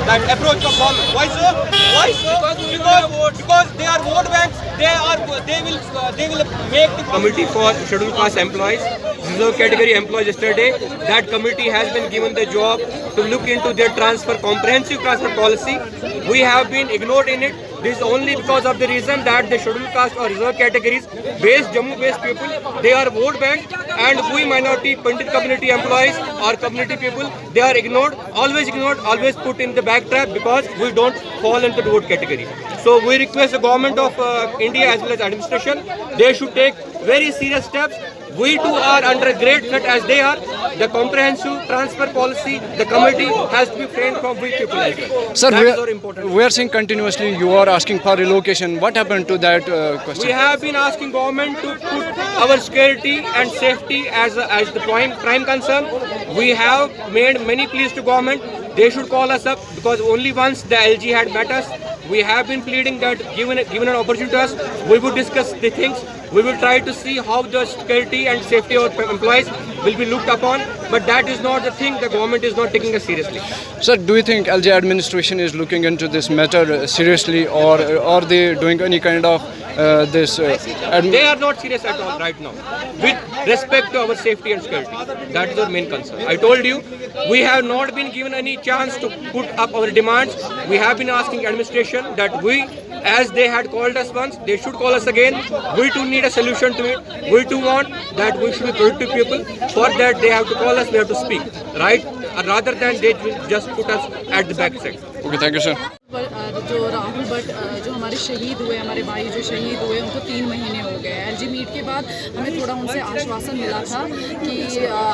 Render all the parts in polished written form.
That approach of government. Why sir? Why sir? Because they are vote banks. They will make the committee for scheduled caste employees, reserve category employees yesterday. That committee has been given the job to look into their comprehensive transfer policy. We have been ignored in it. This is only because of the reason that the scheduled caste or reserve categories based Jammu-based people, they are vote bank, and we minority Pandit community employees or community people, they are ignored, always put in the backtrap because we don't fall into the vote category. So we request the government of India as well as administration, they should take very serious steps. We too are under great threat as they are. The comprehensive transfer policy, the committee has to be framed from we people as well. Sir, we are saying continuously you are asking for relocation. What happened to that question? We have been asking government to put our security and safety as the prime concern. We have made many pleas to government. They should call us up because only once the LG had met us. We have been pleading that given an opportunity to us, we would discuss the things. We will try to see how the security and safety of employees will be looked upon. But that is not the thing. The government is not taking us seriously. Sir, do you think LG administration is looking into this matter seriously, or are they doing any kind of this? They are not serious at all right now. With respect to our safety and security, that is our main concern. I told you, we have not been given any chance to put up our demands. We have been asking administration that as they had called us once, they should call us again. We too need a solution to it. We too want that we should be productive people. For that, they have to call us, we have to speak, right? Rather than they just put us at the back side. Okay, thank you, sir. जो राहुल भट्ट जो हमारे शहीद हुए, हमारे भाई जो शहीद हुए, उनको 3 महीने हो गए। एलजी मीट के बाद हमें थोड़ा उनसे आश्वासन मिला था कि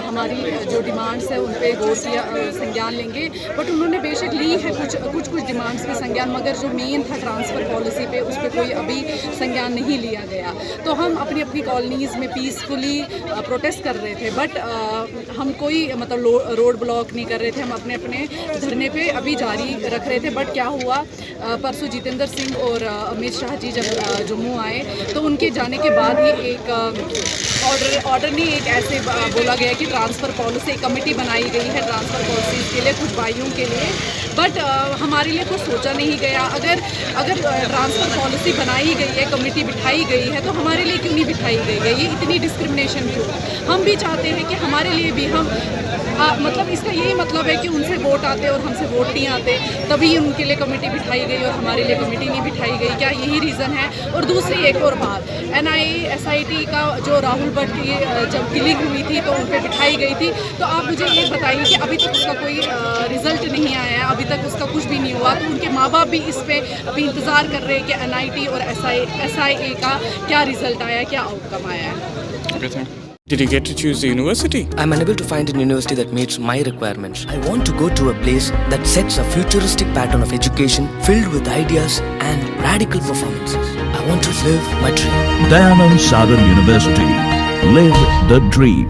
हमारी जो डिमांड्स है उन पर गौर किया संज्ञान लेंगे, बट उन्होंने बेशक ली है कुछ डिमांड्स पे संज्ञान, मगर जो मेन था ट्रांसफ़र पॉलिसी पे उस पर कोई अभी संज्ञान नहीं लिया गया। तो हम अपनी कॉलोनीज़ में पीसफुली प्रोटेस्ट कर रहे थे, बट हम कोई मतलब रोड ब्लॉक नहीं कर रहे थे, हम अपने धरने पे अभी जारी रख रहे थे। बट क्या हुआ, परसों जितेंद्र सिंह और अमित शाह जी जब जम्मू आए तो उनके जाने के बाद ही एक ऑर्डर नहीं, एक ऐसे बोला गया कि ट्रांसफ़र पॉलिसी कमेटी बनाई गई है ट्रांसफ़र पॉलिसीज़ के लिए, कुछ भाइयों के लिए, बट हमारे लिए कुछ सोचा नहीं गया। अगर ट्रांसफ़र पॉलिसी बनाई गई है, कमेटी बिठाई गई है, तो हमारे लिए क्यों नहीं बिठाई गई है? ये इतनी डिस्क्रिमिनेशन क्यों? हम भी चाहते हैं कि हमारे लिए भी मतलब इसका यही मतलब है कि उनसे वोट आते और हमसे वोट नहीं आते, तभी उनके लिए कमेटी बिठाई गई और हमारे लिए कमेटी नहीं बिठाई गई। क्या यही रीज़न है? और दूसरी एक और बात, NIA SIT का जो राहुल भट्ट की जब किलिंग हुई थी तो उन पर बिठाई गई थी, तो आप मुझे ये बताइए कि अभी तक उसका कोई रिज़ल्ट नहीं आया है, अभी तक उसका कुछ भी नहीं हुआ। तो उनके माँ बाप भी इस पर अभी इंतज़ार कर रहे हैं कि NIT और SIA का क्या रिज़ल्ट आया है, क्या आउटकम आया है। Did you get to choose the university? I'm unable to find a university that meets my requirements. I want to go to a place that sets a futuristic pattern of education filled with ideas and radical performances. I want to live my dream. Dayanand Sagar University. Live the dream.